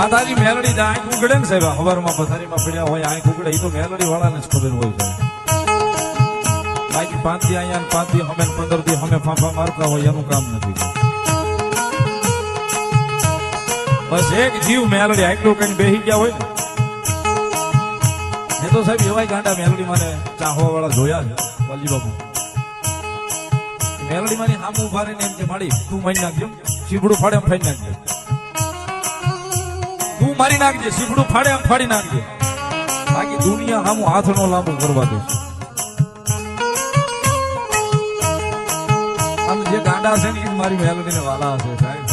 માતાજી મેલડી ને આંખ ઉગડે ને સાહેબ હવારમાં પથારીમાં પડ્યા હોય આંખ ઉગડે એ તો મેલડી વાળાને જ ખબર હોય છે. બાકી 5 દી અહીંયા 5 દી અમે 15 દી અમે ફાંફા મારતા હોય એનું કામ નથી. બસ એક જીવ મેલડી આટલું કઈ બેસી ગયા હોય ને તો સાહેબ એવાય ગાંડા મેલડી મને ચાહવા વાળા જોયા છે વાલજી બાપુ. મેલડી મારી સામે ઉભા રહીને એમ કે માડી તું મારી નાખજો સીબડું ફાડે એમ ફાડી નાખજે, તું મારી નાખજે સીબડું ફાડે એમ ફાડી નાખજે, બાકી દુનિયા સામું હાથ નો લાંબુ કરવા દે. આમ જે ગાંડા છે ને એ મારી મેલડી ને વાલા હશે સાહેબ.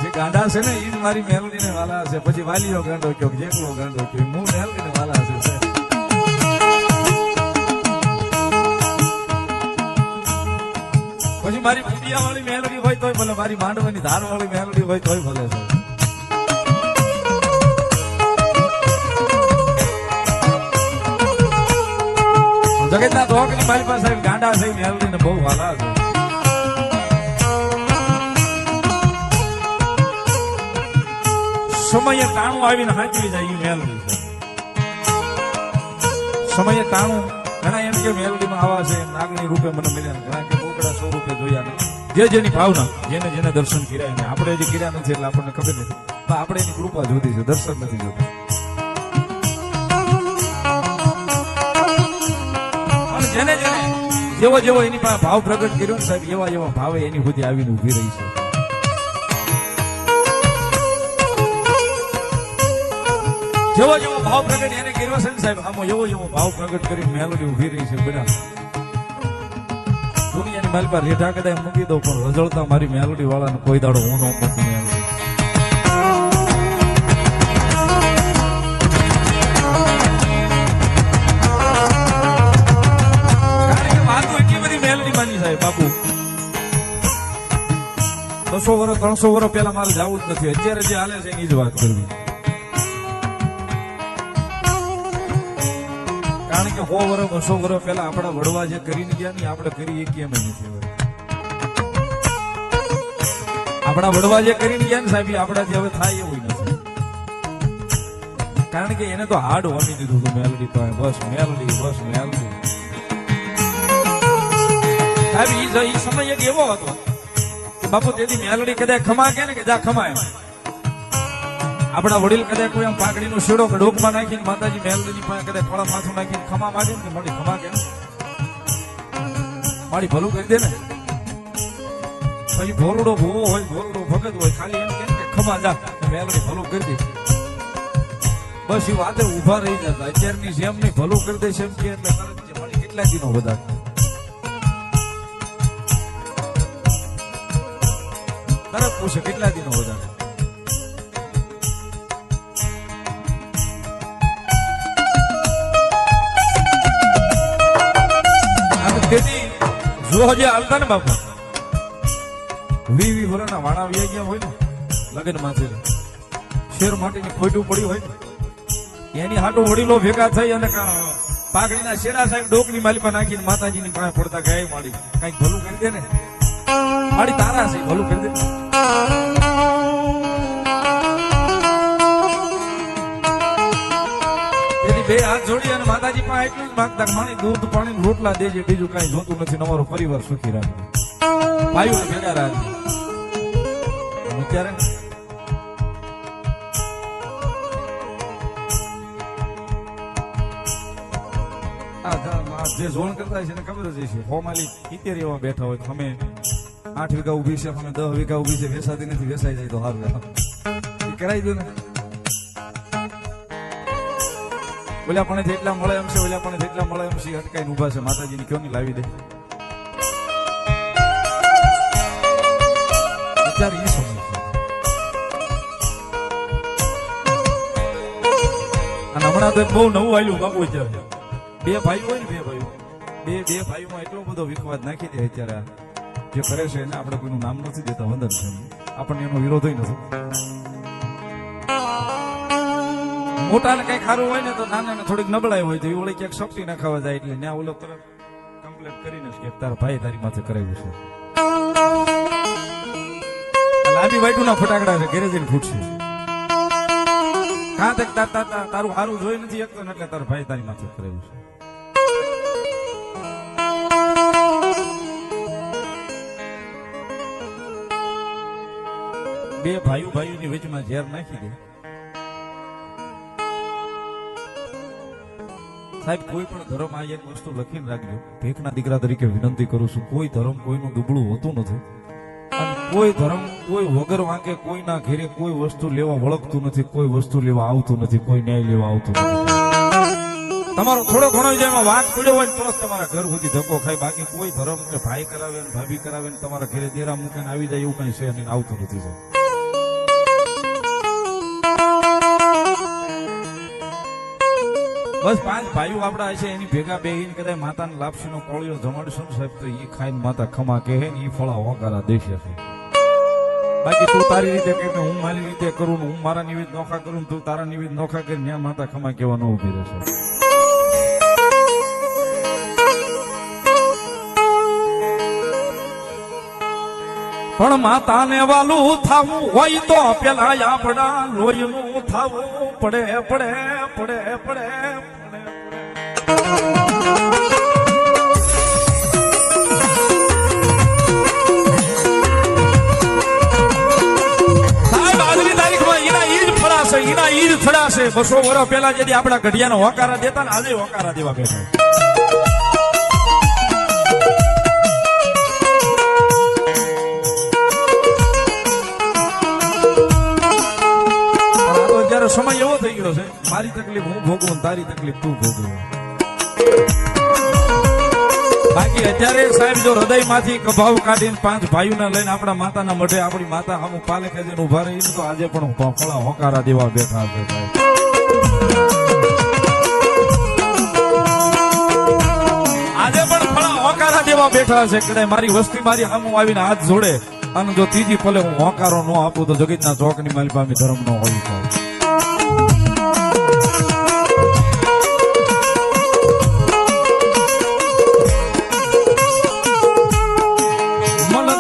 જે ગાંડા છે ને એ મારી મેલડી ને વાલા હશે. પછી વાલીઓ ગાંડો કયો જેકલો ગાંડો કયો હું મેલડી ને વાલા હશે સાહેબ. પછી મારી બુડિયા વાળી મેલડી હોય તોય ભલે, મારી માંડવાની ધાર વાળી મેલડી હોય તોય ભલે છે. જગતના ધોકની મારી પાસે ગાંડા છે મેલડી ને બહુ વાલા છે. સમયે ટાણું આવીને હાંચવી જાય એ મેલડી છે. સમયે ટાણું ઘણા એમ કે મેલડીમાં આવા છે નાગણી રૂપે મને મળ્યા, ઘણા કે બોકડા 100 રૂપિયા જોયા ને જે જેની ભાવના જેને જેને દર્શન કર્યા ને આપણે જે કર્યા નથી એટલે આપણને ખબર નથી, પણ આપણે એની કૃપા જોતી છે, દર્શન નથી જોતા. અને જેને જેને જેવો જેવો એની પાસે ભાવ પ્રગટ કર્યો ને સાહેબ એવા એવા ભાવે એની સુધી આવીને ઉભી રહી છે. જેવો જેવો ભાવ પ્રગટ એને કર્યો છે ને સાહેબ આમાં એવો એવો ભાવ પ્રગટ કરી મેલડી ઉભી રહી છે. બધા દુનિયાની મારી પાસે રેઠા કદાચ મૂકી દઉં પણ રજળતા મારી મેલડી વાળાને કોઈ દાડો હું ન મૂકું. કારણ કે વાતો એટલી બધી મેલડી માની સાહેબ બાપુ. 200 વર્ષ 300 વર્ષ પહેલા મારે જવું જ નથી, અત્યારે જે હાલે છે એની જ વાત કરવી. કારણ કે 100 વર્ષ 200 વર્ષ પહેલા આપણા વડવા જે કરીને ગયા ને આપણે કરી એ કેમ નથી. આપણા વડવા જે કરીને ગયા ને સાહેબ આપણાથી હવે થાય એવું નથી. કારણ કે એને તો હાડ હોમી દીધું હતું મેલડી તો બસ મેલડી સાહેબ. એ સમય એક એવો હતો કે બાપુ તેથી મેલડી કદાચ ખમા કે ને કે જા ખમા એમ. આપણા વડીલ કદાચ કોઈ આમ પાકડીનો શેડો ડોકમાં નાખીને માતાજી મેલડીની પાસે કદાચ થોડા માથું નાખીને ખમા માંગે ને મારી ખમા કે મારી ભલું કરી દે ને. પછી ભોરડો ભૂવો હોય ભોરડો ભગત હોય ખાલી એમ કે ખમા જા મેલડી ભલું કરી દે, બસ એ વાતે ઉભા રહી જતા. અત્યારની જેમ નહીં ભલું કરી દે છે એમ કે એટલે મારી કેટલા દિનો બધા તરત પૂછે કેટલા દિનો વધારે. જો જે હાલતા ને બાપા 20 વર્ષના વાણા વ્યા ગયા હોય ને લગ્ન માંથી શેર માટીની ખોટું પડ્યું હોય ને એની હાટું વડીલો ભેગા થઈ અને પાઘડીના શેરા સાહેબ ડોકની માલિપા નાખીને માતાજીની પાસે પડતા ગાય માડી કઈક ભલું કરી દે ને માડી તારા છે ભલું કરી દે. બે હાથ જોડી અને માતાજી પાસે એટલું જ માંગતા માણી દૂધ પાણી રોટલા દેજે, બીજું કઈ જોતું નથી, અમારો પરિવાર સુખી રાખે, ભાઈઓ ભેગા રાખે. અત્યારે જે ઝોન કરતા છે એને ખબર જ છે ફોર્માલી 70 એવા બેઠા હોય અમે 8 વીઘા ઉભી છે અમે 10 વીઘા ઉભી છે, વેસાતી નથી, વેસાઈ જાય તો સારું કરાવી દો ને. ઓલા પણ જેટલા મળે એમ છે, ઓલા પણ જેટલા મળે એમ છે, અટકાઈને ઉભા છે. માતાજીની ક્યો નહીં લાવી દે અત્યારે એ સમય છે. અને હમણાં તો બહુ નવું આવ્યું બાપુ. અત્યારે બે ભાઈઓ હોય ને બે ભાઈઓમાં એટલો બધો વિખવાદ નાખી દે અત્યારે જે કરે છે એને આપણે કોઈનું નામ નથી દેતા, વંદન છે, આપણને એનો વિરોધ નથી. મોટા ને કઈ ખારું હોય ને તો નાના ને થોડીક નબળાઈ હોય તો એ ઓળી ક્યાંક શક્તિ ના ખાવા જાય એટલે ત્યાં ઓલો તરફ કમ્પ્લેટ કરીને કે તારા ભાઈ તારી માથે કરાવ્યું છે. લાંબી વાઈટું ના ફટાકડા છે ઘેરે જઈને ફૂટશે કાં તક તારું સારું જોઈ નથી એકતો ને એટલે તારો ભાઈ તારી માથે કરેલું છે બે ભાઈઓની વચમાં ઝેર નાખી દે સાહેબ કોઈ પણ ધર્મ આ એક વસ્તુ લખીને રાખજો ભેખના દીકરા તરીકે વિનંતી કરું છું કોઈ ધર્મ કોઈનું દુબળું હોતું નથી અને કોઈ ધર્મ કોઈ વગર વાંકે કોઈના ઘેરે કોઈ વસ્તુ લેવા વળગતું નથી કોઈ વસ્તુ લેવા આવતું નથી કોઈ ન્યાય લેવા આવતું નથી તમારો થોડો ઘણો જેમાં વાત પડ્યો હોય તો તમારા ઘર સુધી ધક્કો ખાય બાકી કોઈ ધર્મ કે ભાઈ કરાવે ને ભાભી કરાવે ને તમારા ઘરે દેરા મૂકીને આવી જાય એવું કઈ છે નહીં આવતું નથી સાહેબ બસ 5 ભાઈઓ આપડા હશે એની ભેગા બેહીને કદાચ માતાને લાપસીનો કોળિયો જમાડશું સાહેબ તો એ ખાઈને માતા ખમા કહે ને એ ફળા હોકારા દેશે બાકી તું તારી રીતે કે હું મારી રીતે કરું હું મારા નિવેદ નોખા કરું તું તારા નિવેદ નોખા કરી ત્યાં માતા ખમા કેવા ન ઉભી રહેશે પણ માતાને વાલું થાવું હોય તો પેલા આપડા લોહીનું થાવું પડે પડે પડે પડે એના ઈજ ફળાશે 200 વર્ષ પહેલા જેથી આપડા ઘડિયાનો હોકારા દેતા ને આજે હોકારા દેવા બેઠા સમય એવો થઈ ગયો છે મારી તકલીફ હું ભોગવું તારી તકલીફ તું ભોગવું બાકી અત્યારે સાહેબ જો હૃદયમાંથી કભાવ કાઢીને 5 ભાઈઓને લઈને આપણા માતાના મઢે આપણી માતા સામે પાલેખે જઈને ઉભા રહીને તો આજે પણ ફળા હોકારા દેવા બેઠા છે સાહેબ આજે પણ ફળા હોકારા દેવા બેઠા છે કદાચ મારી વસ્તી મારી સામે આવીને હાથ જોડે અને જો ત્રીજી પલે હું હોકારો ન આપું તો જગતના ચોકની મારી પાસે ધર્મ ન હોય સાહેબ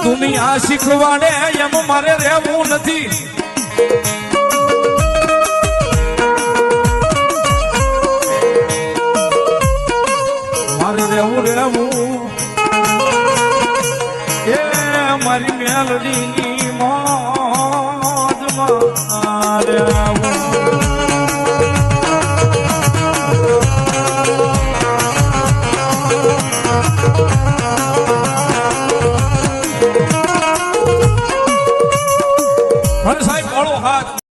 દુનિયા શીખવાડે એમ મારે રહેવું નથી મારે રહેવું એ મારી મેલડીની મોજમાં રહેવું સાહેબ વાળો હાથ